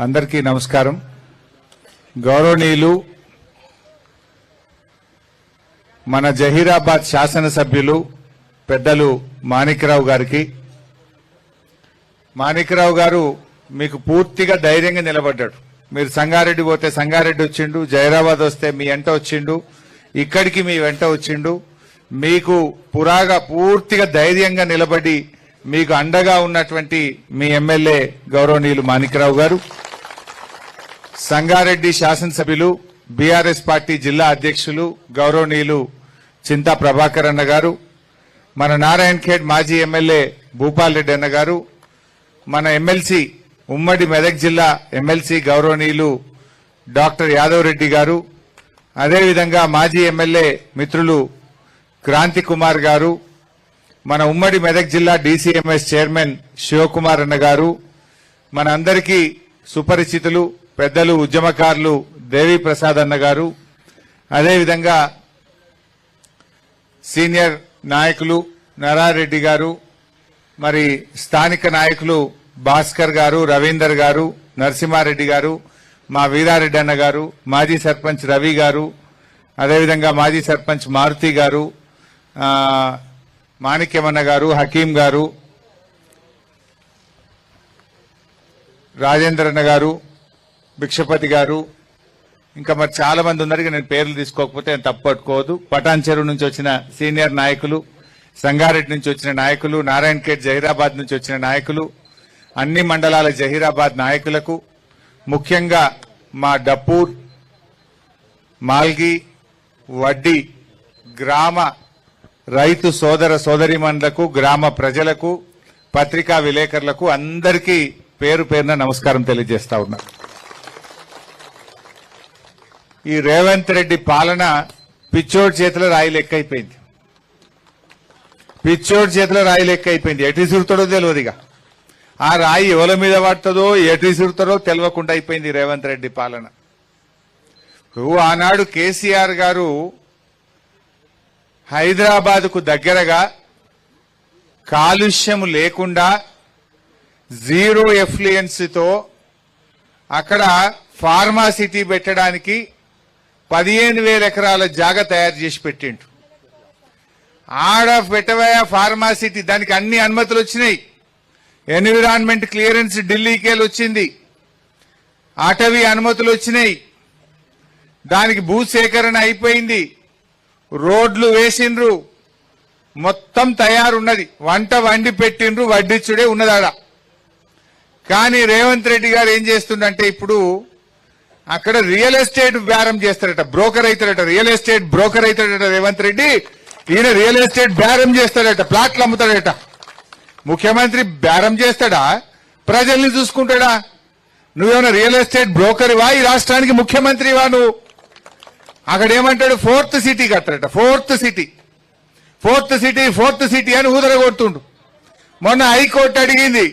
అందరికీ నమస్కారం. గౌరవనీయులు మన జహీరాబాద్ శాసనసభ్యులు పెద్దలు మాణిక్రావు గారికి, మాణిక్రావు గారు మీకు పూర్తిగా ధైర్యంగా నిలబడ్డాడు. మీరు సంగారెడ్డి పోతే సంగారెడ్డి వచ్చిండు, జహీరాబాద్ వస్తే మీ వెంట వచ్చిండు, ఇక్కడికి మీ వెంట వచ్చిండు. మీకు పూర్తిగా ధైర్యంగా నిలబడి మీకు అండగా ఉన్నటువంటి మీ ఎమ్మెల్యే గౌరవనీయులు మాణిక్రావు గారు, సంగారెడ్డి శాసనసభ్యులు బీఆర్ఎస్ పార్టీ జిల్లా అధ్యక్షులు గౌరవనీయులు చింతా ప్రభాకర్ అన్న గారు, మన నారాయణఖేడ్ మాజీ ఎమ్మెల్యే భూపాల్ రెడ్డి అన్న గారు, మన ఎమ్మెల్సీ ఉమ్మడి మెదక్ జిల్లా ఎమ్మెల్సీ గౌరవనీయులు డాక్టర్ యాదవ్ రెడ్డి గారు, అదేవిధంగా మాజీ ఎమ్మెల్యే మిత్రులు క్రాంతి కుమార్ గారు, మన ఉమ్మడి మెదక్ జిల్లా డీసీఎంఎస్ చైర్మన్ శివకుమార్ అన్న గారు, మన అందరికీ సుపరిచితులు పెద్దలు ఉద్యమకారులు దేవి ప్రసాద్ అన్న గారు, అదేవిధంగా సీనియర్ నాయకులు నారారెడ్డి గారు, మరి స్థానిక నాయకులు భాస్కర్ గారు, రవీందర్ గారు, నరసింహారెడ్డి గారు, మా వీరారెడ్డి అన్న గారు, మాజీ సర్పంచ్ రవి గారు, అదేవిధంగా మాజీ సర్పంచ్ మారుతి గారు, మాణిక్యమన్న గారు, హకీం గారు, రాజేంద్రన్న గారు, భిక్షపతి గారు, ఇంకా మరి చాలా మంది ఉన్నారు. నేను పేర్లు తీసుకోకపోతే తప్పు పట్టుకోవద్దు. పటాన్ చెరువు నుంచి వచ్చిన సీనియర్ నాయకులు, సంగారెడ్డి నుంచి వచ్చిన నాయకులు, నారాయణఖేడ్ జహీరాబాద్ నుంచి వచ్చిన నాయకులు, అన్ని మండలాల జహీరాబాద్ నాయకులకు, ముఖ్యంగా మా డప్పూర్, మాల్గి, వడ్డీ గ్రామ రైతు సోదర సోదరీమణులకు, గ్రామ ప్రజలకు, పత్రికా విలేకరులకు అందరికీ పేరు పేరున నమస్కారం తెలియజేస్తా ఉన్నా. ఈ రేవంత్ రెడ్డి పాలన పిచ్చోడి చేతిలో రాయి లెక్క అయిపోయింది. పిచ్చోడి చేతిలో రాయి లెక్క అయిపోయింది. ఎటు విసురుతాడో తెలియదుగా. ఆ రాయి ఎవరి మీద పడుతుందో ఎటు విసురుతాడో తెలియకుండా అయిపోయింది రేవంత్ రెడ్డి పాలన. ఆనాడు కేసీఆర్ గారు హైదరాబాద్ కు దగ్గరగా కాలుష్యం లేకుండా జీరో ఎఫ్లుయెన్స్తో అక్కడ ఫార్మాసిటీ పెట్టడానికి 15,000 ఎకరాల జాగా తయారు చేసి పెట్టిండు. ఆడ పెట్టబోయే ఫార్మాసిటీ దానికి అన్ని అనుమతులు వచ్చినాయి. ఎన్విరాన్మెంట్ క్లియరెన్స్ ఢిల్లీకి వచ్చింది, అటవీ అనుమతులు వచ్చినాయి, దానికి భూసేకరణ అయిపోయింది, రోడ్లు వేసిండ్రు, మొత్తం తయారున్నది, వంట వండి పెట్టిండ్రు, వడ్డిచ్చుడే ఉన్నదాడ. కానీ రేవంత్ రెడ్డి గారు ఏం చేస్తుండంటే ఇప్పుడు అక్కడ రియల్ ఎస్టేట్ బేరం చేస్తారట, బ్రోకర్ అవుతారట, రియల్ ఎస్టేట్ బ్రోకర్ అవుతాడట రేవంత్ రెడ్డి. ఈయన రియల్ ఎస్టేట్ బేరం చేస్తాడట, ప్లాట్లు అమ్ముతాడట. ముఖ్యమంత్రి బేరం చేస్తాడా, ప్రజల్ని చూసుకుంటాడా? నువ్వేమైనా రియల్ ఎస్టేట్ బ్రోకర్వా, ఈ రాష్ట్రానికి ముఖ్యమంత్రివా నువ్వు? అక్కడ ఏమంటాడు, ఫోర్త్ సిటీ కట్టారట, ఫోర్త్ సిటీ అని ఊదర కొడుతుండు. మొన్న హైకోర్టు అడిగింది,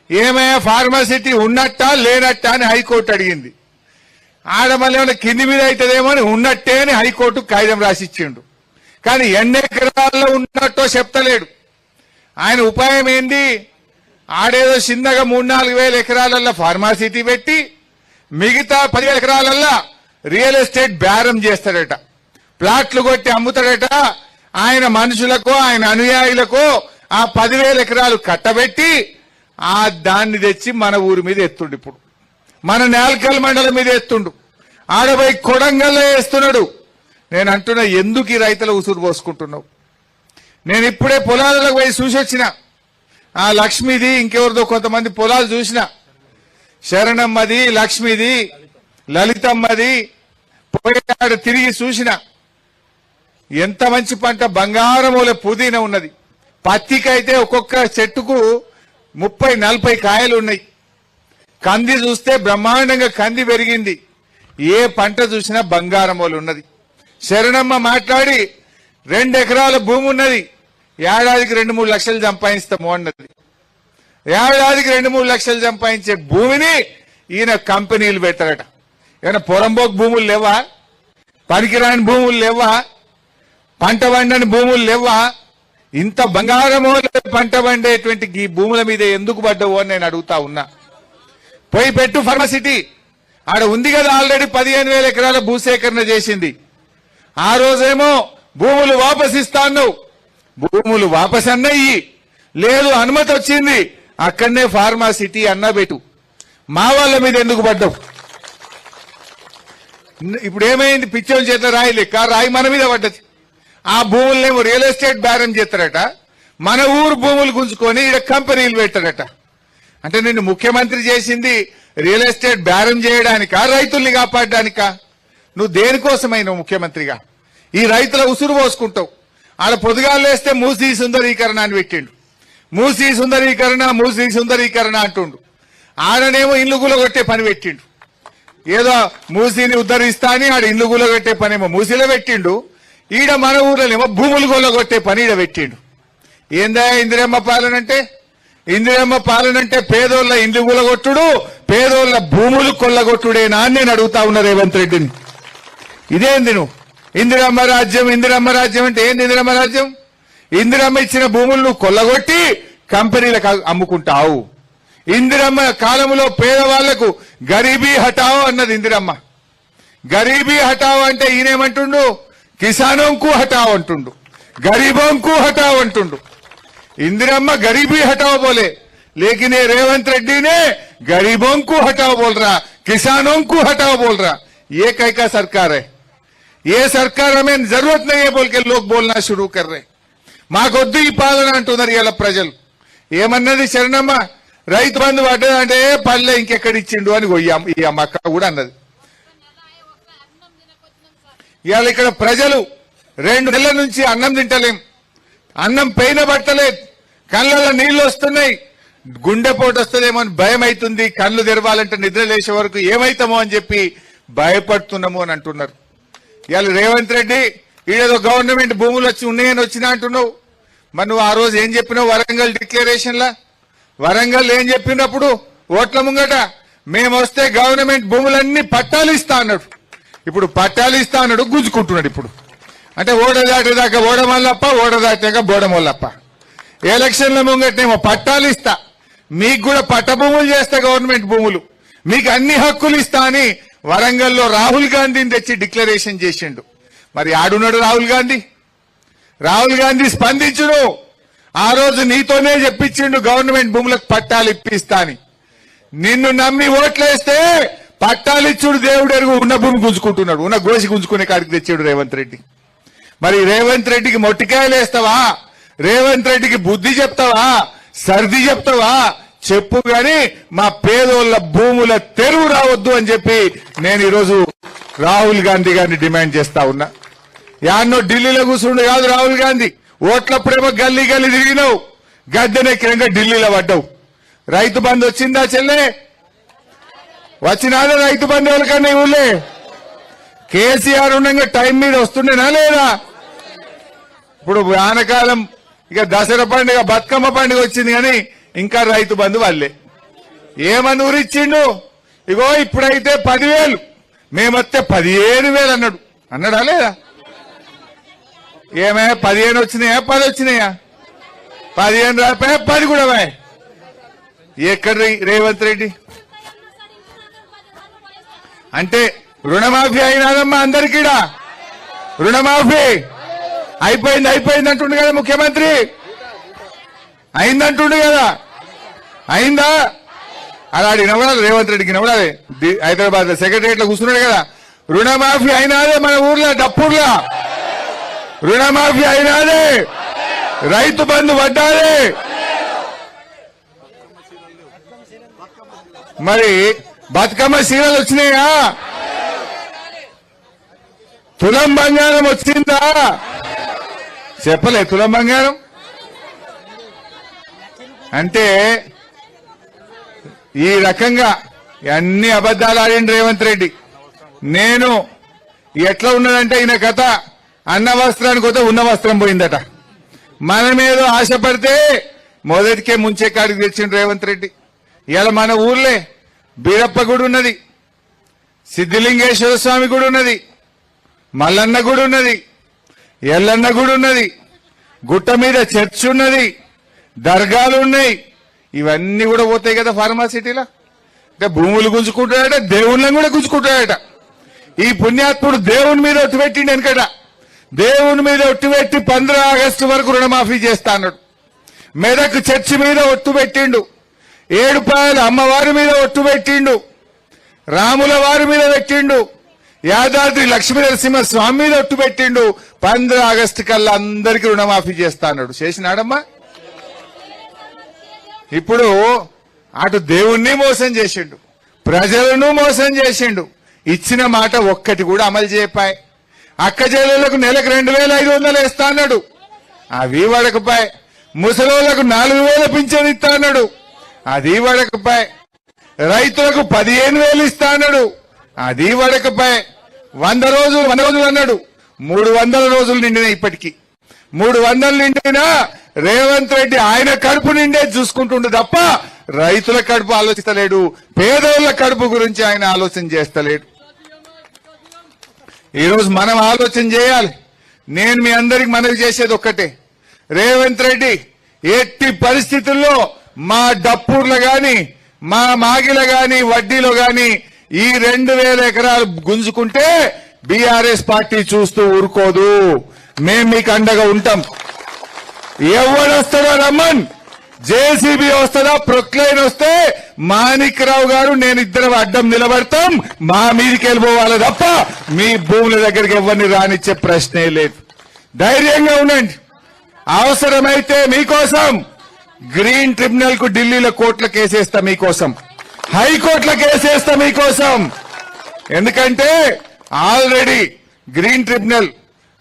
ఏమయ్యా ఫార్మాసిటీ ఉన్నట్టా లేనట్టా అని హైకోర్టు అడిగింది. ఆడ మళ్ళీ ఏమైనా కింది మీద అవుతుందేమో అని ఉన్నట్టే అని హైకోర్టు కాగితం రాసిచ్చిండు. కానీ ఎన్ని ఎకరాల్లో ఉన్నట్టో చెప్తలేడు. ఆయన ఉపాయం ఏంది, ఆడేదో చిన్నగా 3-4 వేల ఎకరాలల్లో ఫార్మాసిటీ పెట్టి మిగతా 10,000 ఎకరాలల్లో రియల్ ఎస్టేట్ బేరం చేస్తాడట, ప్లాట్లు కొట్టి అమ్ముతాడట. ఆయన మనుషులకు, ఆయన అనుయాయులకు ఆ 10,000 ఎకరాలు కట్టబెట్టి ఆ దాన్ని తెచ్చి మన ఊరి మీద ఎత్తుండు. ఇప్పుడు మన నేల్కల్ మండలం మీద ఎత్తుండు, ఆడపోయి కొడంగల్లో వేస్తున్నాడు. నేను అంటున్నా, ఎందుకు ఈ రైతుల ఉసురు పోసుకుంటున్నావు? నేను ఇప్పుడే పొలాలకు పోయి చూసి వచ్చిన. ఆ లక్ష్మిది ఇంకెవరిదో కొంతమంది పొలాలు చూసిన, శరణమ్మది, లక్ష్మిది, లలితమ్మది, పోయాడు తిరిగి చూసిన. ఎంత మంచి పంట, బంగారమూల పుదీనా ఉన్నది. పత్తికైతే ఒక్కొక్క చెట్టుకు 30-40 కాయలు ఉన్నాయి. కంది చూస్తే బ్రహ్మాండంగా కంది పెరిగింది. ఏ పంట చూసినా బంగారమూలు ఉన్నది. శరణమ్మ మాట్లాడి 2 ఎకరాల భూమి ఉన్నది, ఏడాదికి 2-3 లక్షలు సంపాదిస్తాము అన్నది. ఏడాదికి 2-3 లక్షలు సంపాదించే భూమిని ఈయన కంపెనీలు పెట్టారట. ఏమైనా పొరంబోకు భూములు లేవా? పనికిరాని భూములు లేవా? పంట పండని భూములు లేవా? ఇంత బంగారమో పంట పండేటువంటి ఈ భూముల మీద ఎందుకు పడ్డవు అని నేను అడుగుతా ఉన్నా. పోయి పెట్టు ఫార్మాసిటీ. ఆడ ఉంది కదా ఆల్రెడీ 15,000 ఎకరాల భూసేకరణ చేసింది. ఆ రోజేమో భూములు వాపసు ఇస్తాను, భూములు వాపసు అన్నయ్యి లేదు, అనుమతి వచ్చింది, అక్కడనే ఫార్మాసిటీ అన్నబెట్టు. మా వాళ్ళ మీద ఎందుకు పడ్డావు? ఇప్పుడు ఏమైంది? పిచ్చోళ్ళ చేత రాయి లెక్క రాయి మన మీద పడ్డది. ఆ భూములనేమో రియల్ ఎస్టేట్ బేరం చేస్తారట, మన ఊరు భూములు గుంజుకొని ఇక్కడ కంపెనీలు పెట్టారట. అంటే నిన్ను ముఖ్యమంత్రి చేసింది రియల్ ఎస్టేట్ బేరం చేయడానికా, రైతుల్ని కాపాడడానికా? నువ్వు దేనికోసమైనావు ముఖ్యమంత్రిగా? ఈ రైతుల ఉసురు పోసుకుంటావు. ఆడ పొదుగాలు వేస్తే మూసీ సుందరీకరణ అని పెట్టిండు. మూసీ సుందరీకరణ, మూసీ సుందరీకరణ అంటుండు. ఆడనేమో ఇల్లు గులగొట్టే పని పెట్టిండు. ఏదో మూసీని ఉద్ధరిస్తా అని ఆడ ఇల్లు గులగొట్టే పనేమో మూసీలో పెట్టిండు. ఈడ మన ఊర్లోనేమో భూములు కొల్లగొట్టే పని ఈడ పెట్టిండు. ఏందా ఇందిరమ్మ పాలన అంటే? ఇందిరమ్మ పాలన అంటే పేదోళ్ల ఇండ్లు కూలగొట్టుడు, పేదోళ్ల భూములు కొల్లగొట్టుడేనా అని నేను అడుగుతా ఉన్నా రేవంత్ రెడ్డిని. ఇదేంది నువ్వు ఇందిరమ్మ రాజ్యం, ఇందిరమ్మ రాజ్యం అంటే ఏంది? ఇందిరమ్మ రాజ్యం ఇందిరమ్మ ఇచ్చిన భూములు నువ్వు కొల్లగొట్టి కంపెనీలకు అమ్ముకుంటావు. ఇందిరమ్మ కాలంలో పేదవాళ్లకు గరీబీ హటావో అన్నది ఇందిరమ్మ. గరీబీ హటావో అంటే ఈయనేమంటుండు? కిసానోంకు హటావో అంటుండు, గరీబోంకు హటావో అంటుండు. इंदिरम्मा गरीबी हटाओ बोले, लेकिन ये रेवंत रेड्डी ने गरीबों को हटाओ बोल रहा, किसानों को हटाओ बोल रहा. ये कैसा सरकार है? ये सरकार हमें जरूरत नहीं है बोल के लोग बोलना शुरू कर रहे. మాకొద్దు ఈ పాలన అంటున్నారు ఇలా ప్రజలు. ఏమన్నది శరణమ్మ? రైతు బంధు పడ్డదంటే పల్లె ఇంకెక్కడ ఇచ్చిండు అని ఈ అక్క కూడా అన్నది. ఇవాళ ఇక్కడ ప్రజలు 2 నెలల నుంచి అన్నం తింటలేం, అన్నం పైన పట్టలేదు, కళ్ళల్లో నీళ్లు వస్తున్నాయి, గుండెపోటు వస్తుందేమో అని భయం అవుతుంది, కళ్ళు తెరవాలంటే నిద్ర లేచే వరకు ఏమైతామో అని చెప్పి భయపడుతున్నాము అని అంటున్నారు. ఇవాళ రేవంత్ రెడ్డి ఈడేదో గవర్నమెంట్ భూములు వచ్చి ఉన్నాయని వచ్చినా అంటున్నావు. మరి నువ్వు ఆ రోజు ఏం చెప్పినావు వరంగల్ డిక్లరేషన్ లా? వరంగల్ ఏం చెప్పినప్పుడు ఓట్ల ముంగట మేము వస్తే గవర్నమెంట్ భూములన్నీ పట్టాలు ఇస్తా అన్నాడు. ఇప్పుడు పట్టాలు ఇస్తా అన్నాడు, గుంజుకుంటున్నాడు. ఇప్పుడు అంటే ఓడ దాటేదాకా ఓడమల్లప్ప, ఓడ దాటాక బోడమల్లప్ప. ఎలక్షన్ల ముంగటనేమో పట్టాలు ఇస్తా, మీకు కూడా పట్ట భూములు చేస్తా, గవర్నమెంట్ భూములు మీకు అన్ని హక్కులు ఇస్తా అని వరంగల్లో రాహుల్ గాంధీని తెచ్చి డిక్లరేషన్ చేసిండు. మరి ఆడున్నాడు రాహుల్ గాంధీ? రాహుల్ గాంధీ స్పందించుడు. ఆ రోజు నీతోనే చెప్పించిండు గవర్నమెంట్ భూములకు పట్టాలు ఇప్పిస్తా అని. నిన్ను నమ్మి ఓట్లేస్తే పట్టాలిచ్చుడు దేవుడు ఎరుగు, ఉన్న భూమి గుంజుకుంటున్నాడు, ఉన్న గోసి గుంజుకునే కాడికి తెచ్చాడు రేవంత్ రెడ్డి. మరి రేవంత్ రెడ్డికి మొట్టికాయలు వేస్తావా? రేవంత్ రెడ్డికి బుద్ధి చెప్తావా? సర్ది చెప్తావా? చెప్పు గాని మా పేదోళ్ల భూముల తెరువు రావద్దు అని చెప్పి నేను ఈరోజు రాహుల్ గాంధీ గారిని డిమాండ్ చేస్తా ఉన్నా. యాన్నో ఢిల్లీలో కూర్చుండు కాదు రాహుల్ గాంధీ. ఓట్లప్పుడేమో గల్లీ గల్లీ తిరిగినావు, గద్దెనెక్కినాక ఢిల్లీలో పడ్డావు. రైతు బంధు వచ్చిందా చెల్లె? వచ్చినాదా రైతు బంధు? ఎవరికన్నా ఊళ్ళే కేసీఆర్ ఉండగా టైం మీద వస్తుండేనా లేదా? ఇప్పుడు వానకాలం ఇక దసరా పండుగ, బతుకమ్మ పండుగ వచ్చింది కానీ ఇంకా రైతు బంధు వాళ్ళే. ఏమని ఊరిచ్చిండు? ఇగో ఇప్పుడైతే 10,000, మేమొస్తే 15,000 అన్నాడు. అన్నాడా లేదా? ఏమే 15 వచ్చినాయా 10 వచ్చినాయా? 15 రాపాయా 10 కూడా వాయ్. ఎక్కడ రేవంత్ రెడ్డి అంటే రుణమాఫీ అయినాదమ్మా అందరికీడా? రుణమాఫీ అయిపోయింది అంటుండు కదా ముఖ్యమంత్రి. అయిందంటుండు కదా, అయిందా? అలా నవ్వాలి రేవంత్ రెడ్డికి నవ్వాలి. హైదరాబాద్ సెక్రటరియట్ లో కూర్చున్నాడు కదా. రుణమాఫీ అయినాదే మన ఊర్లో డప్పూర్లా, రుణమాఫీ అయినాదే, రైతు బంధు పడ్డాదే. మరి బతుకమ్మ సీరలు వచ్చినాయా? తులం బంగారం వచ్చిందా? చెప్పలే తులం బంగారం అంటే. ఈ రకంగా అన్ని అబద్దాలు ఆడిండు రేవంత్ రెడ్డి. నేను ఎట్లా ఉన్నదంటే ఈయన కథ, అన్న వస్త్రానికి పోతే ఉన్న వస్త్రం పోయిందట. మనమేదో ఆశపడితే మొదటికే ముంచే కాడికి తెచ్చిండు రేవంత్ రెడ్డి. ఇవాళ మన ఊర్లే బీరప్ప గుడి ఉన్నది, సిద్ధిలింగేశ్వర స్వామి గుడి ఉన్నది, మల్లన్న గుడి ఉన్నది, ఎల్లన్న గుడి ఉన్నది, గుట్ట మీద చర్చ్ ఉన్నది, దర్గాలు ఉన్నాయి. ఇవన్నీ కూడా పోతాయి కదా ఫార్మాసిటీలో. అంటే భూములు గుంజుకుంటాడట, దేవుళ్ళని కూడా గుంజుకుంటాడట. ఈ పుణ్యాత్ముడు దేవుని మీద ఒట్టు పెట్టిండు వెనకట. దేవుని మీద ఒట్టు పెట్టి 15 ఆగస్టు వరకు రుణమాఫీ చేస్తా అన్నాడు. మెదక్ చర్చి మీద ఒట్టు పెట్టిండు. ఏడుపాయల అమ్మవారి మీద ఒట్టు పెట్టిండు. రాముల వారి మీద పెట్టిండు. యాదాద్రి లక్ష్మీ నరసింహ స్వామి మీద ఒట్టు పెట్టిండు. 15 ఆగస్టు కల్లా అందరికీ రుణమాఫీ చేస్తా అన్నాడు. చేసినాడమ్మా? ఇప్పుడు అటు దేవుణ్ణి మోసం చేసిండు, ప్రజలను మోసం చేసిండు. ఇచ్చిన మాట ఒక్కటి కూడా అమలు చేయపాయ్. అక్క చెల్లెళ్లకు నెలకు 2500 ఇస్తా అన్నాడు, అవి వడకపాయ్. ముసలోళ్లకు 4000 పింఛన్ ఇస్తా అన్నాడు, అది వడకపాయ్. రైతులకు 15,000 ఇస్తా అన్నాడు, అది వడకపాయ్. 100 రోజులు అన్నాడు, 300 రోజులు నిండినా. ఇప్పటికీ 300 నిండినా రేవంత్ రెడ్డి ఆయన కడుపు నిండే చూసుకుంటుండు తప్ప రైతుల కడుపు ఆలోచిస్తలేడు, పేదోళ్ల కడుపు గురించి ఆయన ఆలోచన చేస్తలేడు. ఈరోజు మనం ఆలోచన చేయాలి. నేను మీ అందరికి మనవి చేసేది ఒక్కటే, రేవంత్ రెడ్డి ఎట్టి పరిస్థితుల్లో మా డప్పూర్లో గాని, మా మాగిల గాని, వడ్డీలో గాని ఈ 2000 ఎకరాలు గుంజుకుంటే బీఆర్ఎస్ పార్టీ చూస్తూ ఊరుకోదు. మేం మీకు అండగా ఉంటాం. ఎవడొస్తాడో రమ్మన్, జేసీబీ వస్తుందా, ప్రొక్లైన్ వస్తే మాణిక్రావు గారు నేను ఇద్దరు అడ్డం నిలబడతాం. మా మీదికి వెళ్ళిపోవాలి తప్ప మీ భూముల దగ్గరికి ఎవరిని రానిచ్చే ప్రశ్నే లేదు. ధైర్యంగా ఉండండి. అవసరమైతే మీకోసం గ్రీన్ ట్రిబ్యునల్ కు ఢిల్లీలో కోర్టుల కేసేస్తా మీకోసం, హైకోర్టుల కేసేస్తా మీకోసం. ఎందుకంటే ఆల్రెడీ గ్రీన్ ట్రిబ్యునల్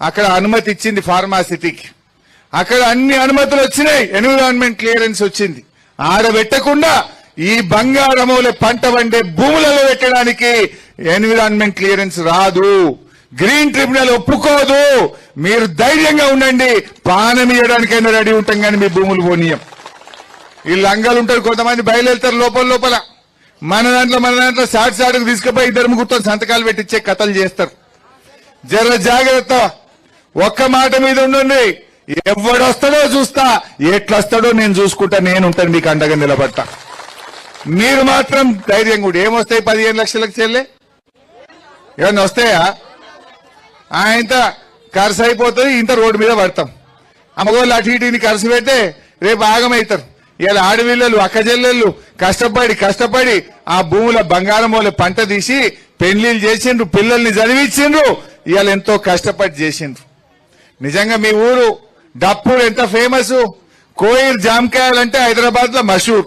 అక్కడ అనుమతి ఇచ్చింది ఫార్మాసిటీకి. అక్కడ అన్ని అనుమతులు వచ్చినాయి, ఎన్విరాన్మెంట్ క్లియరెన్స్ వచ్చింది. ఆడబెట్టకుండా ఈ బంగారమూల పంట వండే భూములలో పెట్టడానికి ఎన్విరాన్మెంట్ క్లియరెన్స్ రాదు, గ్రీన్ ట్రిబ్యునల్ ఒప్పుకోదు. మీరు ధైర్యంగా ఉండండి, పానం ఇవ్వడానికైనా రెడీ ఉంటాం కానీ మీ భూములు పోనీయం. ఈ లంగాలు ఉంటారు, కొంతమంది బయలుదేరుతారు లోపల. మన దాంట్లో సాటుకు తీసుకుపోయి 2 ముగ్గురుతో సంతకాలు పెట్టించే కథలు చేస్తారు. జర జాగ్రత్త. ఒక్క మాట మీద ఉండండి, ఎవడొస్తాడో చూస్తా, ఎట్లొస్తాడో నేను చూసుకుంటా, నేనుంటాను మీకు అండగా నిలబడతా. మీరు మాత్రం ధైర్యంగా కూడా. ఏమొస్తాయి 15 లక్షలకు చెల్లె? ఏమన్నా వస్తాయా? ఆయనతో ఖర్చు అయిపోతుంది, ఇంత రోడ్డు మీద పడతాం. అమ్మగోళ్ళు అటు ఇటుని ఖర్చు పెడితే రేపు ఆగమవుతారు. ఇలా ఆడపిల్లలు అక్క చెల్లెళ్ళు కష్టపడి ఆ భూముల బంగారం వాళ్ళ పంట తీసి పెళ్లిళ్ళు చేసిండ్రు, పిల్లల్ని చదివించిండ్రు. ఇవాళ ఎంతో కష్టపడి చేసిండ్రు. నిజంగా మీ ఊరు డప్పూర్ ఎంత ఫేమస్. కోయిర్ జామకాయలంటే హైదరాబాద్ లో మషూర్,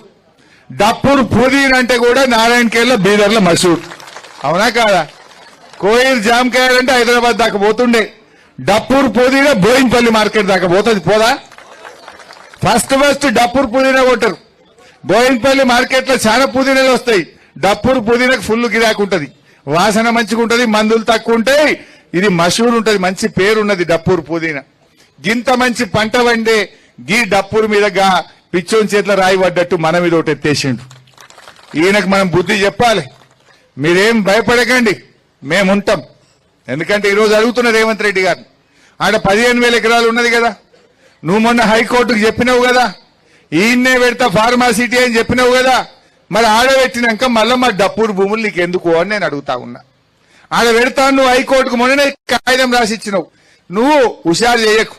డప్పూర్ పుదీన్ అంటే కూడా నారాయణఖేడ్ లో బీదర్ లో మషూర్. అవునా కాదా? కోయిర్ జామకాయలంటే హైదరాబాద్ దాకా పోతుండే, డప్పూర్ పుదీనా బోయిన్పల్లి మార్కెట్ దాకా పోతుంది. పోదా? ఫస్ట్ డప్పూర్ పుదీనా కొట్టరు. బోయిన్పల్లి మార్కెట్ లో చాలా పుదీనాలు వస్తాయి. డప్పూర్ పుదీనాకు ఫుల్ గిరాకు ఉంటది, వాసన మంచిగా ఉంటది, మందులు తక్కువ ఉంటాయి. ఇది మషూర్ ఉంటది, మంచి పేరున్నది డప్పూర్ పుదీనా. గింత మంచి పంట వండే గీ డప్పూర్ మీదగా పిచ్చోని చేతిలో రాయి పడ్డట్టు మన మీద ఒకటి ఎత్తేసిండు. ఈయనకు మనం బుద్ధి చెప్పాలి. మీరేం భయపడకండి, మేముంటాం. ఎందుకంటే ఈరోజు అడుగుతున్న రేవంత్ రెడ్డి గారు, ఆడ 15,000 ఎకరాలు ఉన్నది కదా, నువ్వు మొన్న హైకోర్టుకు చెప్పినావు కదా, ఈయన్నే పెడతా ఫార్మాసిటీ అని చెప్పినావు కదా, మరి ఆడబెట్టినాక మళ్ళా మా డప్పూర్ భూములు నీకు ఎందుకు అని నేను అడుగుతా ఉన్నా. ఆడ పెడతాను, నువ్వు హైకోర్టుకు మొన్ననే కాగితం రాసిచ్చినావు. నువ్వు హుషారు చేయకు.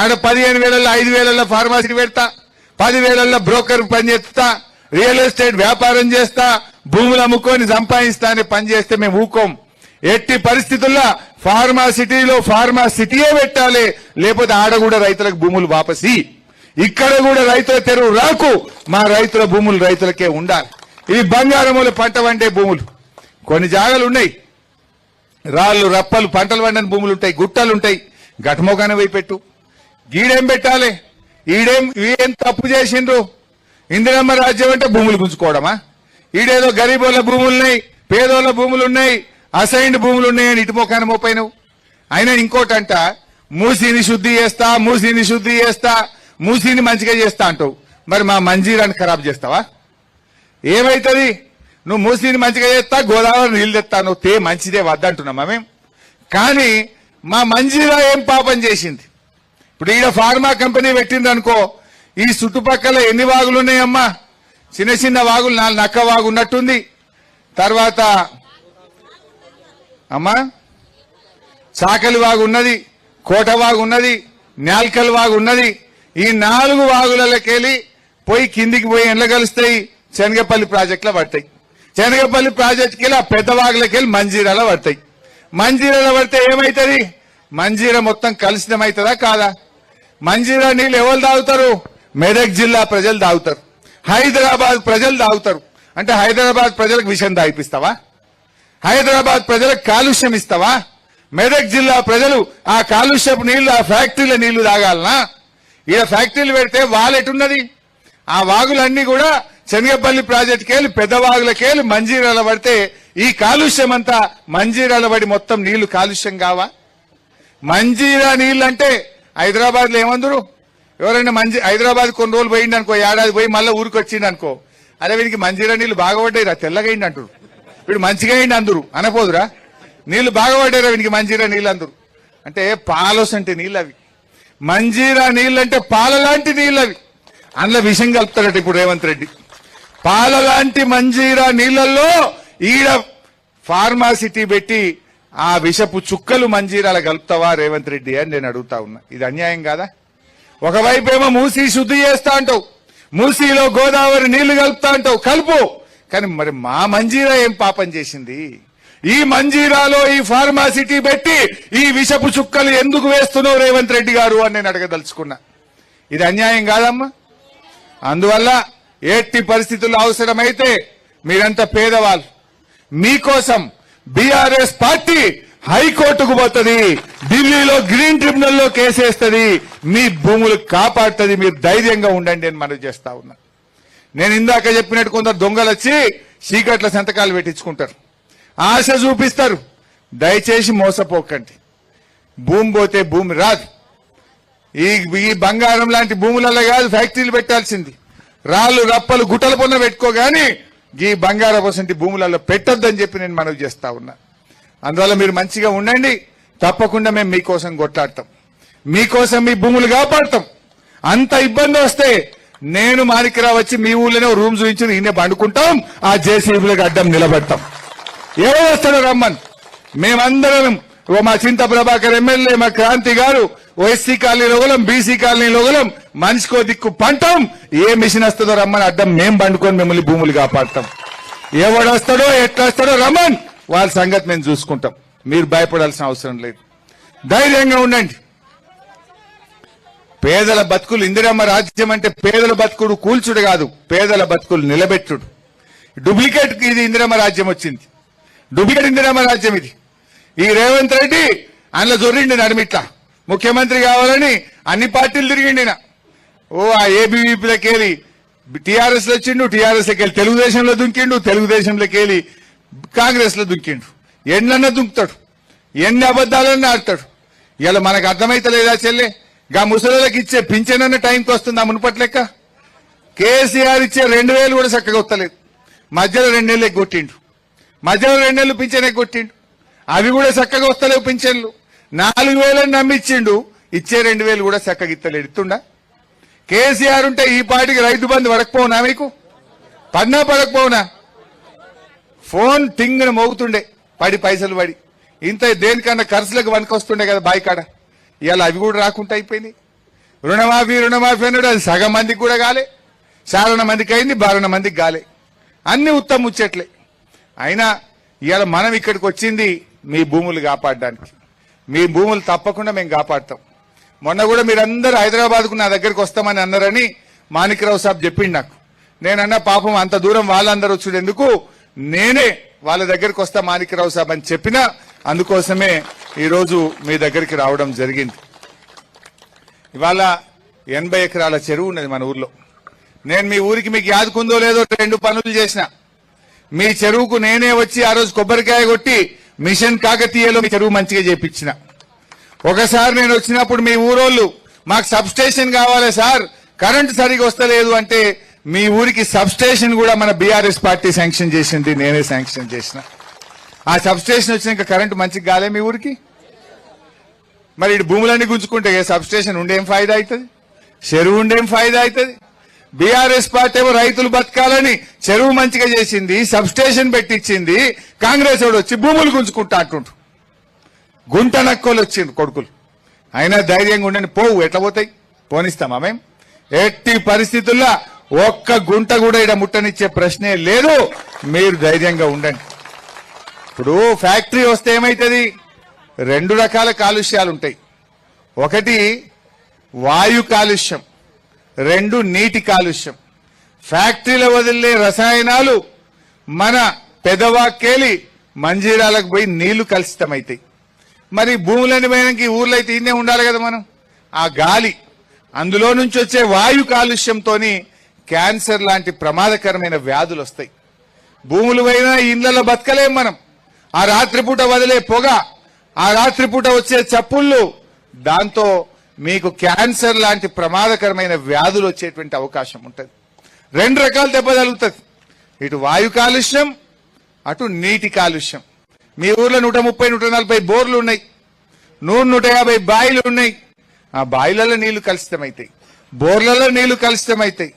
ఆడ 15,000 5,000 ఫార్మాసిటీ పెడతా, 10,000 బ్రోకర్ పని చేస్తా, రియల్ ఎస్టేట్ వ్యాపారం చేస్తా, భూములు అమ్ముకొని సంపాదిస్తా అనే పని చేస్తే మేము ఊకోం. ఎట్టి పరిస్థితుల్లో ఫార్మాసిటీలో ఫార్మాసిటీయే పెట్టాలి, లేకపోతే ఆడ కూడా రైతులకు భూములు వాపసి, ఇక్కడ కూడా రైతుల తెరువు రాకు, మా రైతుల భూములు రైతులకే ఉండాలి. ఇవి బంగారముల పంట వండే భూములు. కొన్ని జాగాలు ఉన్నాయి, రాళ్లు రప్పలు పంటలు వండని భూములు ఉంటాయి, గుట్టలు ఉంటాయి. గటమోగానే పోయి పెట్టు. గీడేం పెట్టాలి? ఈడేం తప్పు చేసిండ్రు? ఇందిరమ్మ రాజ్యం అంటే భూములు గుంజుకోవడమా? ఈడేదో గరీబోళ్ళ భూములున్నాయి, పేదోళ్ళ భూములున్నాయి, అసైన్డ్ భూములు ఉన్నాయని ఇటు మోకాన మోపైనవు. అయినా ఇంకోటంట, మూసీని శుద్ధి చేస్తా, మూసీని మంచిగా చేస్తా అంటావు. మరి మా మంజీరాన్ని ఖరాబ్ చేస్తావా? ఏమైతుంది? నువ్వు మూసీని మంచిగా చేస్తా, గోదావరి నీళ్లు తెస్తాను, తే మంచిదే వద్దంటున్నామా మేము? కానీ మా మంజీరా ఏం పాపం చేసింది? ఇప్పుడు ఈడ ఫార్మా కంపెనీ పెట్టిండ్రు అనుకో, ఈ చుట్టుపక్కల ఎన్ని వాగులు ఉన్నాయమ్మా? చిన్న వాగులు, 4 నక్క వాగు ఉన్నట్టుంది, తర్వాత అమ్మా చాకలి వాగు ఉన్నది, కోట వాగు ఉన్నది, నేల్కల్ వాగు ఉన్నది. ఈ 4 వాగులకెళ్ళి పోయి కిందికి పోయి ఎండ్ల కలుస్తాయి, శనగపల్లి ప్రాజెక్టులో పడతాయి. శనగపల్లి ప్రాజెక్టుకి వెళ్ళి ఆ పెద్ద వాగులకి వెళ్ళి మంజీరాలో పడతాయి. మంజీరాలో పడితే ఏమైతుంది? మంజీరా మొత్తం కలుషితం అవుతుందా కాదా? మంజీరా నీళ్ళు ఎవరు తాగుతారు? మెదక్ జిల్లా ప్రజలు తాగుతారు, హైదరాబాద్ ప్రజలు తాగుతారు. అంటే హైదరాబాద్ ప్రజలకు విషయం తాగిపిస్తావా? హైదరాబాద్ ప్రజలకు కాలుష్యం ఇస్తావా? మెదక్ జిల్లా ప్రజలు ఆ కాలుష్యపు నీళ్లు, ఆ ఫ్యాక్టరీల నీళ్లు తాగాలనా? ఈడ ఫ్యాక్టరీలు పెడితే వాలెటున్నది? ఆ వాగులన్నీ కూడా శనగపల్లి ప్రాజెక్టుకి వెళ్ళి పెద్ద వాగులకెళ్ళి మంజీరాల పడితే ఈ కాలుష్యం అంతా మంజీరాల పడి మొత్తం నీళ్లు కాలుష్యం కావా? మంజీరా నీళ్ళు అంటే హైదరాబాద్ లో ఏమందరు? ఎవరైనా హైదరాబాద్ కొన్ని రోజులు పోయింది అనుకో, ఏడాది పోయి మళ్ళీ ఊరికి వచ్చింది అనుకో, అరే వీడికి మంజీరా నీళ్లు బాగా పడ్డాయిరా, తెల్లగా అయింది అంటారు. వీడు మంచిగా అయింది అందరు అనపోదురా, నీళ్లు బాగా పడ్డాయిరా వీడికి మంజీరా నీళ్ళు అందరు. అంటే పాలస్ అంటే నీళ్ళు అవి. మంజీరా నీళ్ళు అంటే పాల లాంటి నీళ్ళు అవి. అందులో విషం కలుపుతాడట ఇప్పుడు రేవంత్ రెడ్డి. పాల లాంటి మంజీరా నీళ్లలో ఈడ ఫార్మాసిటీ పెట్టి ఆ విషపు చుక్కలు మంజీరాల కలుపుతావా రేవంత్ రెడ్డి అని నేను అడుగుతా ఉన్నా. ఇది అన్యాయం కాదా? ఒకవైపు ఏమో మూసీ శుద్ధి చేస్తా అంటావు, మూసీలో గోదావరి నీళ్లు కలుపుతా అంటావు, కలుపు. కానీ మరి మా మంజీరా ఏం పాపం చేసింది? ఈ మంజీరాలో ఈ ఫార్మాసిటీ పెట్టి ఈ విషపు చుక్కలు ఎందుకు వేస్తున్నావు రేవంత్ రెడ్డి గారు అని నేను అడగదలుచుకున్నా. ఇది అన్యాయం కాదమ్మా. అందువల్ల ఎట్టి పరిస్థితుల్లో అవసరమైతే మీరంతా పేదవాళ్ళు, మీకోసం బీఆర్ఎస్ పార్టీ హైకోర్టుకు పోతుంది, ఢిల్లీలో గ్రీన్ ట్రిబ్యునల్లో కేసేస్తుంది, మీ భూములు కాపాడుతుంది. మీరు ధైర్యంగా ఉండండి అని మనవి చేస్తా ఉన్నా. నేను ఇందాక చెప్పినట్టు కొందరు దొంగలు వచ్చి చీకట్ల సంతకాలు పెట్టించుకుంటారు, ఆశ చూపిస్తారు. దయచేసి మోసపోకండి. భూమి పోతే భూమి రాదు. ఈ బంగారం లాంటి భూములలో కాదు ఫ్యాక్టరీలు పెట్టాల్సింది. రాళ్ళు రప్పలు గుట్టల పొన్న పెట్టుకోగాని ఈ బంగారం వసంటి భూములలో పెట్టొద్దని చెప్పి నేను మనవి చేస్తా ఉన్నా. అందువల్ల మీరు మంచిగా ఉండండి. తప్పకుండా మేము మీకోసం కొట్లాడతాం, మీకోసం మీ భూములు కాపాడతాం. అంత ఇబ్బంది వస్తే నేను మాణిక్యరావు వచ్చి మీ ఊళ్ళోనే రూమ్ చూపించి ఈయనే పండుకుంటాం, ఆ జేసీబీలకు అడ్డం నిలబెడతాం. ఎవరు వస్తాడో రమ్మని. మేమందరం మా చింత ప్రభాకర్ ఎమ్మెల్యే, మా క్రాంతి గారు ఓఎస్సీ కాలనీలో ఒకలం, బీసీ కాలనీలో ఒకలం, మనిషికో దిక్కు పంటాం. ఏ మిషన్ వస్తుందో రమ్మని అడ్డం మేం పండుకొని మిమ్మల్ని భూములు కాపాడతాం. ఎవడు వస్తాడో ఎట్లా వస్తాడో రమ్మని, వాళ్ళ సంగతి మేము చూసుకుంటాం. మీరు భయపడాల్సిన అవసరం లేదు. ధైర్యంగా ఉండండి. పేదల బతుకులు, ఇందిరమ్మ రాజ్యం అంటే పేదల బతుకుడు కూల్చుడు కాదు, పేదల బతుకులు నిలబెట్టుడు. డూప్లికేట్ ఇది ఇందిరమ్మ రాజ్యం వచ్చింది, డూప్లికేట్ ఇందిరమ్మ రాజ్యం ఇది. ఈ రేవంత్ రెడ్డి అందులో జొర్రిండి నడిమిట్లా ముఖ్యమంత్రి కావాలని అన్ని పార్టీలు తిరిగిండిన. ఆ ఏబీవీపీలోకి వెళ్ళి టీఆర్ఎస్ లో వచ్చిండు, టీఆర్ఎస్ లోకి వెళ్ళి తెలుగుదేశంలో దుంకిండు, తెలుగుదేశంలోకి వెళ్ళి కాంగ్రెస్ లో దుంకిండు. ఎన్నన్నా దుంకుతాడు, ఎన్ని అబద్దాలన్నా ఆడతాడు. ఇలా మనకు అర్థమైతలేదా చెల్లె? గా ముసలికి ఇచ్చే పింఛనన్న టైంకి వస్తుంది. ఆ మునుపటి లెక్క కేసీఆర్ ఇచ్చే 2000 కూడా చక్కగా వస్తలేదు. మధ్యలో 2 నెలలు ఎగ్గొట్టిండు, మధ్యలో 2 నెలలు పింఛన్ ఎగ్గొట్టిండు. అవి కూడా చక్కగా వస్తలేవు పింఛన్లు. 4000 నమ్మిచ్చిండు, ఇచ్చే 2000 కూడా చక్కగా ఇస్తలేడు. ఇస్తుండా? కేసీఆర్ ఉంటే ఈ పార్టీకి రైతు బంధు పడకపోవునా? మీకు పడినా పడకపోవునా? ఫోన్ టింగ్ను మోగుతుండే పడి పైసలు పడి, ఇంత దేనికన్నా ఖర్చులకు వనకొస్తుండే కదా బాయికాడ. ఇవాళ అవి కూడా రాకుండా అయిపోయినాయి. రుణమాఫీ అన్నాడు, అది సగం మందికి కూడా కాలే, చారణ మందికి అయింది, 12 మందికి కాలే. అన్ని ఉత్తమ ముచ్చట్లే. అయినా ఇవాళ మనం ఇక్కడికి వచ్చింది మీ భూములు కాపాడడానికి. మీ భూములు తప్పకుండా మేము కాపాడతాం. మొన్న కూడా మీరందరూ హైదరాబాద్కు నా దగ్గరికి వస్తామని అన్నారని మాణిక్యరావు సాబ్ చెప్పిండు నాకు. నేనన్నా పాపం అంత దూరం వాళ్ళందరూ వచ్చుడు ఎందుకు, నేనే వాళ్ళ దగ్గరికి వస్తా మాణిక్యరావు సాబ్ అని చెప్పినా, అందుకోసమే ఈరోజు మీ దగ్గరికి రావడం జరిగింది. ఇవాళ 80 ఎకరాల చెరువు ఉన్నది మన ఊర్లో. నేను మీ ఊరికి మీకు యాదుకుందో లేదో 2 పనులు చేసిన. మీ చెరువుకు నేనే వచ్చి ఆ రోజు కొబ్బరికాయ కొట్టి మిషన్ కాకతీయలో మీ చెరువు మంచిగా చేపించిన. ఒకసారి నేను వచ్చినప్పుడు మీ ఊరోళ్ళు మాకు సబ్ స్టేషన్ కావాలి సార్, కరెంటు సరిగా వస్తలేదు అంటే మీ ఊరికి సబ్ స్టేషన్ కూడా మన బీఆర్ఎస్ పార్టీ శాంక్షన్ చేసింది, నేనే శాంక్షన్ చేసిన. ఆ సబ్ స్టేషన్ వచ్చినాక కరెంటు మంచిగా కాలే మీ ఊరికి. మరి ఇటు భూములన్నీ గుంజుకుంటే సబ్ స్టేషన్ ఉండేం ఫాయిదా అవుతుంది, చెరువు ఉండేం ఫాయిదా అవుతుంది. బీఆర్ఎస్ పార్టీ ఏమో రైతులు బతకాలని చెరువు మంచిగా చేసింది, సబ్ స్టేషన్ పెట్టించింది. కాంగ్రెస్ వాడు వచ్చి భూములు గుంజుకుంటా అంటుండ్రు. గుంట నక్కోలు వచ్చిండ్రు కొడుకులు. అయినా ధైర్యంగా ఉండండి. పోవు ఎట్లా పోతాయి? పోనిస్తామా మేము? ఎట్టి పరిస్థితుల్లో ఒక్క గుంట కూడా ఇక్కడ ముట్టనిచ్చే ప్రశ్నే లేదు. మీరు ధైర్యంగా ఉండండి. ఇప్పుడు ఫ్యాక్టరీ వస్తే ఏమైతుంది? రెండు రకాల కాలుష్యాలు ఉంటాయి. ఒకటి వాయు కాలుష్యం, రెండు నీటి కాలుష్యం. ఫ్యాక్టరీలో వదిలే రసాయనాలు మన పెదవాకేలి మంజీరాలకు పోయి నీళ్లు కలుషితమవుతాయి. మరి భూములని పోయినాక ఈ ఊర్లో అయితే ఇన్నే ఉండాలి కదా మనం. ఆ గాలి, అందులో నుంచి వచ్చే వాయు కాలుష్యంతోని క్యాన్సర్ లాంటి ప్రమాదకరమైన వ్యాధులు వస్తాయి. భూములు పోయినా ఇళ్లలో బతకలేం మనం. ఆ రాత్రిపూట వదిలే పొగ, ఆ రాత్రిపూట వచ్చే చప్పుళ్ళు, దాంతో మీకు క్యాన్సర్ లాంటి ప్రమాదకరమైన వ్యాధులు వచ్చేటువంటి అవకాశం ఉంటుంది. రెండు రకాల దెబ్బ తగులుతుంది. ఇటు వాయు కాలుష్యం, అటు నీటి కాలుష్యం. మీ ఊర్లో 130-140 బోర్లు ఉన్నాయి, 100-150 బాయిలు ఉన్నాయి. ఆ బాయిలలో నీళ్లు కలుషితమవుతాయి, బోర్లలో నీళ్లు కలుషితమవుతాయి,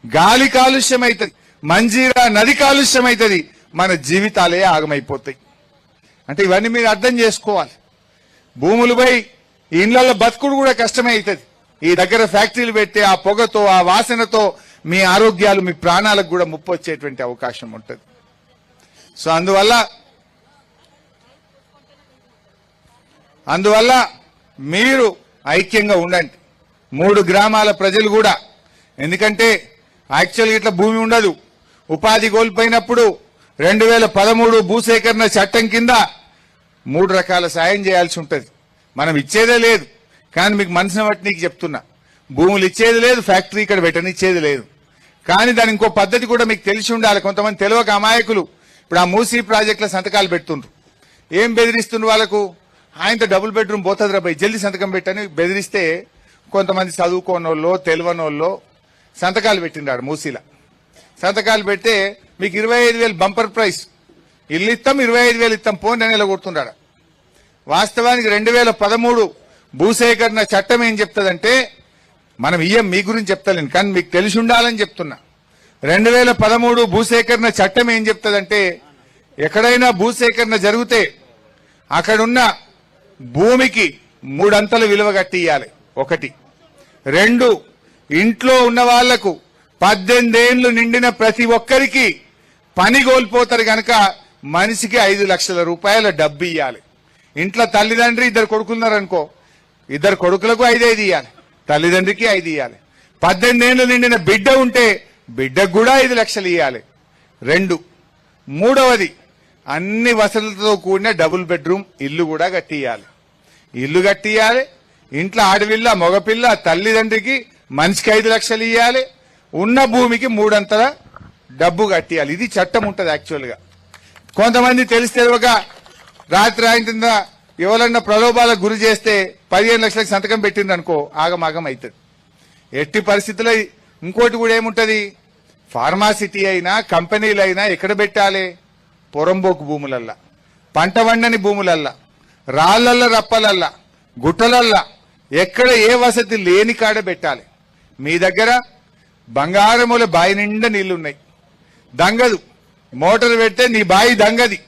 గాలి కాలుష్యం అవుతుంది, మంజీరా నది కాలుష్యం అవుతుంది. మన జీవితాలే ఆగమైపోతాయి. అంటే ఇవన్నీ మీరు అర్థం చేసుకోవాలి. భూములపై ఇళ్లలో బతుకుడు కూడా కష్టమే అవుతుంది. ఈ దగ్గర ఫ్యాక్టరీలు పెట్టి ఆ పొగతో, ఆ వాసనతో మీ ఆరోగ్యాలు, మీ ప్రాణాలకు కూడా ముప్పు వచ్చేటువంటి అవకాశం ఉంటుంది. సో అందువల్ల మీరు ఐక్యంగా ఉండండి. 3 గ్రామాల ప్రజలు కూడా. ఎందుకంటే యాక్చువల్గా ఇట్లా భూమి ఉండదు. ఉపాధి కోల్పోయినప్పుడు 2013 భూసేకరణ చట్టం కింద 3 రకాల సాయం చేయాల్సి ఉంటుంది. మనం ఇచ్చేదే లేదు, కానీ మీకు మనసుని బట్టి నీకు చెప్తున్నా, భూములు ఇచ్చేది లేదు, ఫ్యాక్టరీ ఇక్కడ పెట్టనిచ్చేది లేదు. కానీ దాని ఇంకో పద్ధతి కూడా మీకు తెలిసి ఉండాలి. కొంతమంది తెలియక అమాయకులు ఇప్పుడు ఆ మూసీ ప్రాజెక్టుల సంతకాలు పెడుతుండ్రు. ఏం బెదిరిస్తుండ్రు వాళ్ళకు? ఆయనతో డబుల్ బెడ్రూమ్ పోతుంది రా భయ్, జల్దీ సంతకం పెట్టని బెదిరిస్తే కొంతమంది చదువుకోనోళ్ళో తెలియనోళ్ళో సంతకాలు పెట్టిండాడు. మూసీల సంతకాలు పెడితే మీకు 25,000 బంపర్ ప్రైస్, ఇల్లు ఇస్తాం, 25,000 ఇస్తాం, పోని అని కొడుతున్నాడు. వాస్తవానికి 2013 భూసేకరణ చట్టం ఏం చెప్తుందంటే, మనం ఇయ్యం, మీ గురించి చెప్తలేను కానీ మీకు తెలిసి ఉండాలని చెప్తున్నా. 2013 భూసేకరణ చట్టం ఏం చెప్తుందంటే, ఎక్కడైనా భూసేకరణ జరిగితే అక్కడున్న భూమికి 3 అంతల విలువ కట్టి ఇవ్వాలి. 1. 2, ఇంట్లో ఉన్న వాళ్లకు 18 ఏళ్లు నిండిన ప్రతి ఒక్కరికి పని కోల్పోతారు కనుక మనిషికి 5 లక్షల రూపాయల డబ్బు ఇవ్వాలి. ఇంట్లో తల్లిదండ్రి 2 కొడుకులున్నారనుకో, 2 కొడుకులకు 5 ఇవ్వాలి, తల్లిదండ్రికి 5 ఇవ్వాలి. 18 ఏళ్లు నిండిన బిడ్డ ఉంటే బిడ్డకు కూడా 5 లక్షలు ఇవ్వాలి. 2. 3వది, అన్ని వసతులతో కూడిన డబుల్ బెడ్రూమ్ ఇల్లు కూడా కట్టియాలి. ఇల్లు కట్టియాలి. ఇంట్లో ఆడపిల్ల మగపిల్ల తల్లిదండ్రికి మనిషికి 5 లక్షలు ఇవ్వాలి. ఉన్న భూమికి 3 అంతల డబ్బు కట్టియాలి. ఇది చట్టం ఉంటుంది. యాక్చువల్గా కొంతమంది తెలిస్తే ఒక రాత్రి ఆయన ఎవరన్నా ప్రలోభాలకు గురి చేస్తే 15 లక్షలకు సంతకం పెట్టింది అనుకో, ఆగమాగం అవుతుంది. ఎట్టి పరిస్థితుల్లో ఇంకోటి కూడా ఏముంటది, ఫార్మాసిటీ అయినా కంపెనీలు అయినా ఎక్కడ పెట్టాలి? పొరంబోకు భూములల్లా, పంట వండని భూములల్లా, రాళ్లల్ల రప్పలల్లా, గుట్టలల్లా, ఎక్కడ ఏ వసతి లేని కాడ పెట్టాలి. మీ దగ్గర బంగారముల బాయి నిండా నీళ్లున్నాయి, దంగదు. మోటార్ పెడితే నీ బాయి దంగది,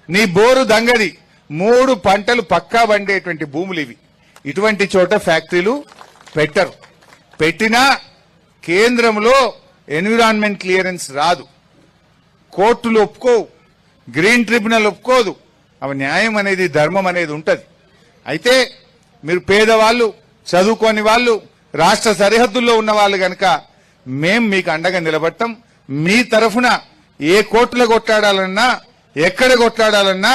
నీ బోరు దంగది. 3 పంటలు పక్కా పండేటువంటి భూములు ఇవి. ఇటువంటి చోట ఫ్యాక్టరీలు పెట్టరు. పెట్టినా కేంద్రంలో ఎన్విరాన్మెంట్ క్లియరెన్స్ రాదు, కోర్టులు ఒప్పుకోవు, గ్రీన్ ట్రిబ్యునల్ ఒప్పుకోదు. అవి న్యాయం అనేది, ధర్మం అనేది ఉంటది. అయితే మీరు పేదవాళ్ళు, చదువుకోని వాళ్ళు, రాష్ట్ర సరిహద్దుల్లో ఉన్న వాళ్ళు కనుక మేం మీకు అండగా నిలబడతాం. మీ తరఫున ఏ కోర్టులో కొట్లాడాలన్నా, ఎక్కడ కొట్లాడాలన్నా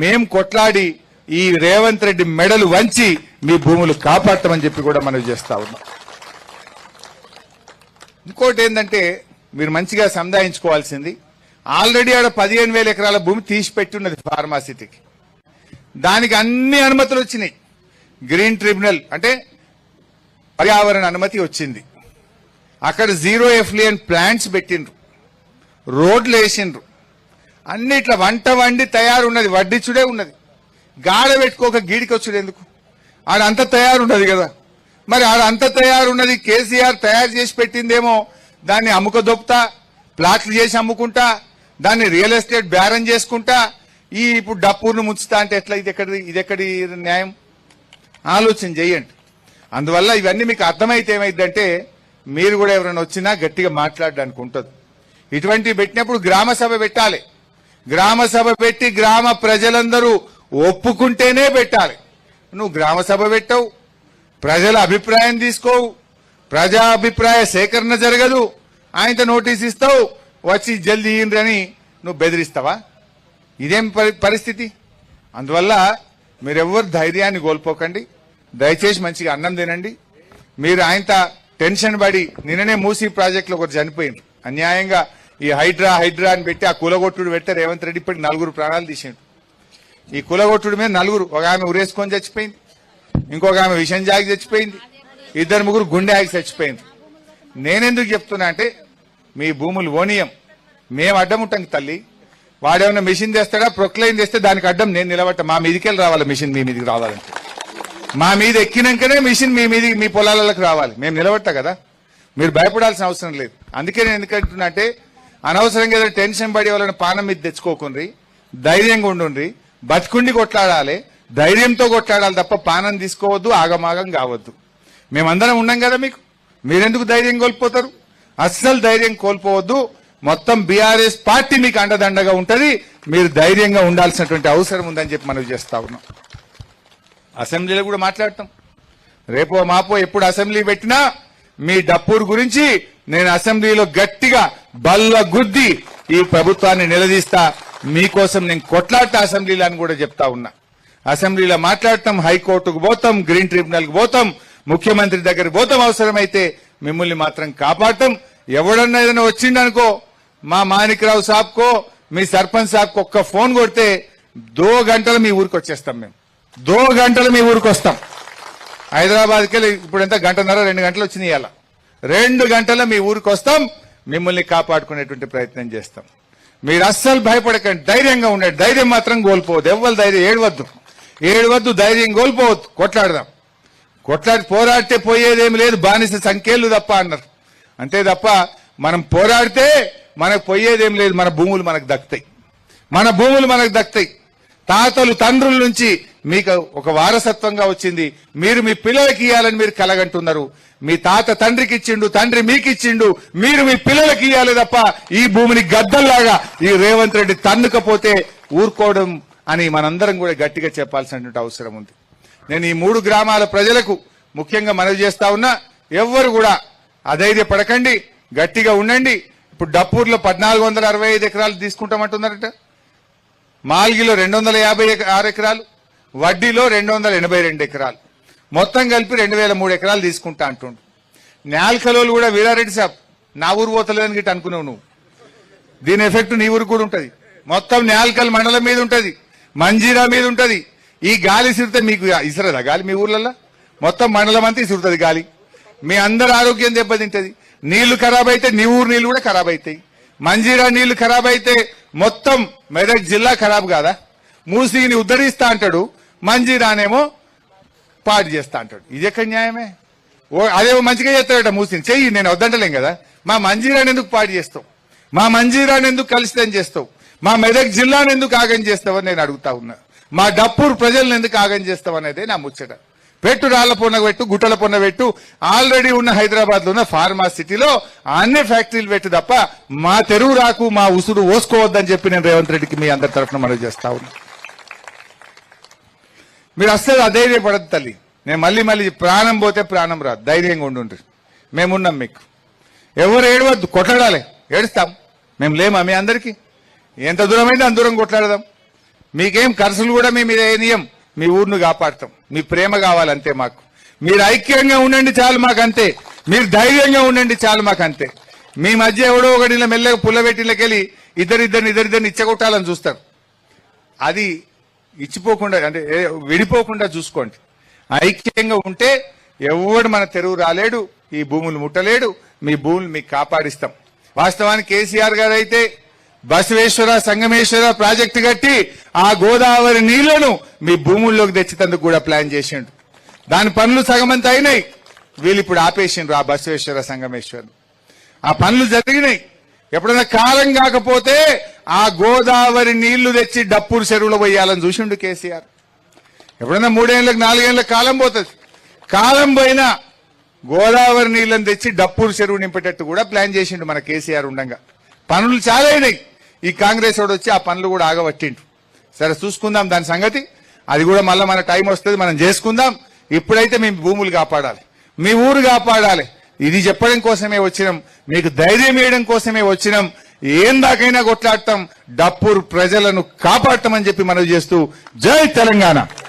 మేం కొట్లాడి ఈ రేవంత్ రెడ్డి మెడలు వంచి మీ భూములు కాపాడతామని చెప్పి కూడా మనం చేస్తా ఉన్నాం. ఇంకోటి ఏంటంటే, మీరు మంచిగా సంధాయించుకోవాల్సింది, ఆల్రెడీ ఆడ 15,000 ఎకరాల భూమి తీసి పెట్టున్నది ఫార్మాసిటీకి. దానికి అన్ని అనుమతులు వచ్చినాయి. గ్రీన్ ట్రిబ్యునల్ అంటే పర్యావరణ అనుమతి వచ్చింది. అక్కడ 0 ఎఫ్లుయెంట్ ప్లాంట్స్ పెట్టిండ్రు, రోడ్లు వేసిండ్రు, అన్ని ఇట్లా వంట వండి తయారున్నది, వడ్డిచ్చుడే ఉన్నది. గాడ పెట్టుకోక గీడికొచ్చుడు ఎందుకు? ఆడంతా తయారున్నది కదా. మరి ఆడంతా తయారున్నది కేసీఆర్ తయారు చేసి పెట్టిందేమో దాన్ని అమ్ముకదొప్పుతా, ప్లాట్లు చేసి అమ్ముకుంటా, దాన్ని రియల్ ఎస్టేట్ బేరం చేసుకుంటా, ఇప్పుడు డప్పూర్ను ముంచుతా అంటే ఎట్లా? ఇదెక్కడి న్యాయం? ఆలోచన చేయండి. అందువల్ల ఇవన్నీ మీకు అర్థమైతే ఏమైందంటే మీరు కూడా ఎవరైనా వచ్చినా గట్టిగా మాట్లాడడానికి ఉంటుంది. ఇటువంటివి పెట్టినప్పుడు గ్రామ సభ పెట్టాలి. గ్రామ సభ పెట్టి గ్రామ ప్రజలందరూ ఒప్పుకుంటేనే పెట్టాలి. నువ్వు గ్రామ సభ పెట్టవు, ప్రజల అభిప్రాయం తీసుకోవు, ప్రజా అభిప్రాయ సేకరణ జరగదు, ఆయనతో నోటీస్ ఇస్తావు, వచ్చి జల్దీ అని నువ్వు బెదిరిస్తావా? ఇదేం పరిస్థితి? అందువల్ల మీరెవ్వరు ధైర్యాన్ని కోల్పోకండి. దయచేసి మంచిగా అన్నం తినండి. మీరు ఆయనతో టెన్షన్ పడి నిన్ననే మూసీ ప్రాజెక్టులో ఒకరు చనిపోయింది అన్యాయంగా. ఈ హైడ్రా అని పెట్టి ఆ కులగొట్టుడు పెడితే రేవంత్ రెడ్డి ఇప్పటికి 4 ప్రాణాలు తీసిండు. ఈ కులగొట్టుడు మీద 4, ఒక ఆమె ఉరేసుకొని చచ్చిపోయింది, ఇంకొక ఆమె విషం జాగి చచ్చిపోయింది, 2-3 గుండె ఆగి చచ్చిపోయింది. నేనెందుకు చెప్తున్నా అంటే మీ భూములు ఓనియం, మేము అడ్డం ఉంటాం తల్లి. వాడేమన్నా మిషన్ తెస్తాడా, ప్రొక్లైన్ తెస్తే దానికి అడ్డం నేను నిలబట్ట. మా మీదికెళ్ళి రావాలి మిషన్, మీ మీదికి రావాలంటే మా మీద ఎక్కినాకనే మిషన్ మీ పొలాలకు రావాలి. మేము నిలబట్టా కదా, మీరు భయపడాల్సిన అవసరం లేదు. అందుకే నేను ఎందుకంటున్నా అంటే అనవసరంగా ఏదైనా టెన్షన్ పడి వాళ్ళని పానం మీద తెచ్చుకోకుండ్రి, ధైర్యంగా ఉండుండ్రి, బతుకుండి కొట్లాడాలి, ధైర్యంతో కొట్లాడాలి తప్ప పానం తీసుకోవద్దు, ఆగమాగం కావద్దు. మేమందరం ఉన్నాం కదా మీకు, మీరెందుకు ధైర్యం కోల్పోతారు? అస్సలు ధైర్యం కోల్పోవద్దు. మొత్తం బీఆర్ఎస్ పార్టీ మీకు అండదండగా ఉంటది. మీరు ధైర్యంగా ఉండాల్సినటువంటి అవసరం ఉందని చెప్పి మనం చేస్తా ఉన్నాం. అసెంబ్లీలో కూడా మాట్లాడతాం. రేపో మాపో ఎప్పుడు అసెంబ్లీ పెట్టినా మీ డప్పూర్ గురించి నేను అసెంబ్లీలో గట్టిగా బల్ల గుద్ది ఈ ప్రభుత్వాన్ని నిలదీస్తా. మీకోసం నేను కొట్లాడతా అసెంబ్లీలో అని కూడా చెప్తా ఉన్నా. అసెంబ్లీలో మాట్లాడతాం, హైకోర్టుకు పోతాం, గ్రీన్ ట్రిబ్యునల్కి పోతాం, ముఖ్యమంత్రి దగ్గరికి పోతాం. అవసరమైతే మిమ్మల్ని మాత్రం కాపాడతాం. ఎవడన్నా ఏదైనా వచ్చిండనుకో, మా మాణిక్రావు సాబ్కో మీ సర్పంచ్ సాబ్కో ఒక్క ఫోన్ కొడితే 2 గంటలు మీ ఊరికి వచ్చేస్తాం. మేము 2 గంటలు మీ ఊరికి వస్తాం. హైదరాబాద్కి వెళ్ళి ఇప్పుడు ఎంత 1.5-2 గంటలు వచ్చినాయి. ఇలా 2 గంటల మీ ఊరికి వస్తాం, మిమ్మల్ని కాపాడుకునేటువంటి ప్రయత్నం చేస్తాం. మీరు అస్సలు భయపడకండి, ధైర్యంగా ఉండండి. ధైర్యం మాత్రం కోల్పోవద్దు. ఎవ్వరు ధైర్యం ఏడవద్దు, ధైర్యం కోల్పోవద్దు. కొట్లాడదాం. కొట్లాడి పోరాడితే పోయేదేమి లేదు, బానిస సంఖ్యలు తప్ప అన్నారు. అంతే తప్ప మనం పోరాడితే మనకు పోయేదేం లేదు. మన భూములు మనకు దక్కుతాయి. తాతలు తండ్రుల నుంచి మీకు ఒక వారసత్వంగా వచ్చింది. మీరు మీ పిల్లలకి ఇవ్వాలని మీరు కలగంటున్నారు. మీ తాత తండ్రికి ఇచ్చిండు, తండ్రి మీకు ఇచ్చిండు, మీరు మీ పిల్లలకి ఇవ్వాలి తప్ప ఈ భూమిని గద్దల్లాగా ఈ రేవంత్ రెడ్డి తన్నుకపోతే ఊరుకోవడం అని మనందరం కూడా గట్టిగా చెప్పాల్సినటువంటి అవసరం ఉంది. నేను ఈ 3 గ్రామాల ప్రజలకు ముఖ్యంగా మనవి చేస్తా ఉన్నా, ఎవ్వరు కూడా అధైర్యపడకండి, గట్టిగా ఉండండి. ఇప్పుడు డప్పూర్లో 1465 ఎకరాలు తీసుకుంటామంటున్నారట, మాల్గిలో 256 ఎకరాలు, వడ్డీలో 282 ఎకరాలు, మొత్తం కలిపి 2003 ఎకరాలు తీసుకుంటా అంటుండు. న్యాల్కలోలు కూడా వీరారెడ్డి సాబ్ నా ఊరు పోతలేదని గిట్ట అనుకున్నావు నువ్వు. దీని ఎఫెక్ట్ నీ ఊరు కూడా ఉంటది. మొత్తం న్యాల్కల్ మండలం మీద ఉంటది, మంజీరా మీద ఉంటది. ఈ గాలి సిరితే మీకు ఇసరదా గాలి? మీ ఊర్లలో మొత్తం మండలం అంతా ఇసురుతుంది గాలి. మీ అందరి ఆరోగ్యం దెబ్బతింటది. నీళ్లు ఖరాబ్ అయితే నీ ఊరు నీళ్లు కూడా ఖరాబ్ అవుతాయి. మంజీరా నీళ్లు ఖరాబ్ అయితే మొత్తం మెదక్ జిల్లా ఖరాబ్ కాదా? మూసీని ఉద్ధరిస్తా అంటాడు, మంజీరానేమో పాడు చేస్తా అంటాడు. ఇది ఎక్కడ న్యాయమే? అదేమో మంచిగా చేస్తాడట మూసీని, చెయ్యి, నేను వద్దంటలేం కదా. మా మంజీరాని ఎందుకు పాడు చేస్తావు? మా మంజీరాని ఎందుకు కలుషితం చేస్తావు? మా మెదక్ జిల్లాను ఎందుకు ఆగం చేస్తావని నేను అడుగుతా ఉన్నా. మా డప్పూర్ ప్రజలను ఎందుకు ఆగం చేస్తావనేదే నా ముచ్చట. పెట్టు, రాళ్ల పొన్న పెట్టు, గుట్టల పొన్న పెట్టు, ఆల్రెడీ ఉన్న హైదరాబాద్ లో ఉన్న ఫార్మా సిటీలో అన్ని ఫ్యాక్టరీలు పెట్టు తప్ప మా తెరువు రాకు, మా ఉసురు ఓసుకోవద్దని చెప్పి నేను రేవంత్ రెడ్డికి మీ అందరి తరఫున మనవి చేస్తా ఉన్నా. మీరు అస్సలు అధైర్యపడద్దు తల్లి. నేను మళ్ళీ ప్రాణం పోతే ప్రాణం రాదు, ధైర్యంగా ఉండుండ్రి. మేమున్నాం మీకు. ఎవరు ఏడవద్దు, కొట్లాడాలి. ఏడుస్తాం, మేము లేమా మీ అందరికీ? ఎంత దూరమైతే అంత దూరం కొట్లాడదాం. మీకేం ఖర్చులు కూడా మీ మీద ఏనియం, మీ ఊరిని కాపాడతాం. మీ ప్రేమ కావాలంతే మాకు. మీరు ఐక్యంగా ఉండండి చాలు మాకంతే. మీరు ధైర్యంగా ఉండండి చాలు మాకంతే. మీ మధ్య ఎవడో ఒకటి మెల్లగా పుల్లబెట్టిలకెళ్ళి ఇద్దరిద్దరిని ఇచ్చగొట్టాలని చూస్తారు. అది ఇచ్చిపోకుండా, అంటే విడిపోకుండా చూసుకోండి. ఐక్యంగా ఉంటే ఎవడు మన తెరువు రాలేడు, ఈ భూములు ముట్టలేడు. మీ భూములు మీకు కాపాడిస్తాం. వాస్తవానికి కేసీఆర్ గారు అయితే బసవేశ్వర సంగమేశ్వర ప్రాజెక్టు కట్టి ఆ గోదావరి నీళ్లను మీ భూముల్లోకి తెచ్చేందుకు కూడా ప్లాన్ చేసిండు. దాని పనులు సగమంతా అయినాయి. వీళ్ళు ఇప్పుడు ఆపేసిండ్రు ఆ బసవేశ్వర సంగమేశ్వరం. ఆ పనులు జరిగినాయి. ఎప్పుడైనా కాలం కాకపోతే ఆ గోదావరి నీళ్లు తెచ్చి డప్పూరు చెరువులో పోయాలని చూసిండు కేసీఆర్. ఎప్పుడైనా 3 ఏళ్ళకి 4 ఏళ్ళకి కాలం పోతుంది. కాలం పోయినా గోదావరి నీళ్ళని తెచ్చి డప్పూరు చెరువు నింపేటట్టు కూడా ప్లాన్ చేసిండు మన కేసీఆర్ ఉండగా. పనులు చాలా అయినాయి. ఈ కాంగ్రెస్ వాడు వచ్చి ఆ పనులు కూడా ఆగబట్టిండు. సరే చూసుకుందాం దాని సంగతి. అది కూడా మళ్ళీ మన టైం వస్తుంది, మనం చేసుకుందాం. ఇప్పుడైతే మీ భూములు కాపాడాలి, మీ ఊరు కాపాడాలి. ఇది చెప్పడం కోసమే వచ్చినాం, మీకు ధైర్యం వేయడం కోసమే వచ్చినాం. ఏం దాకైనా కొట్లాడతాం, డప్పూరు ప్రజలను కాపాడతామని చెప్పి మనవి చేస్తూ జై తెలంగాణ.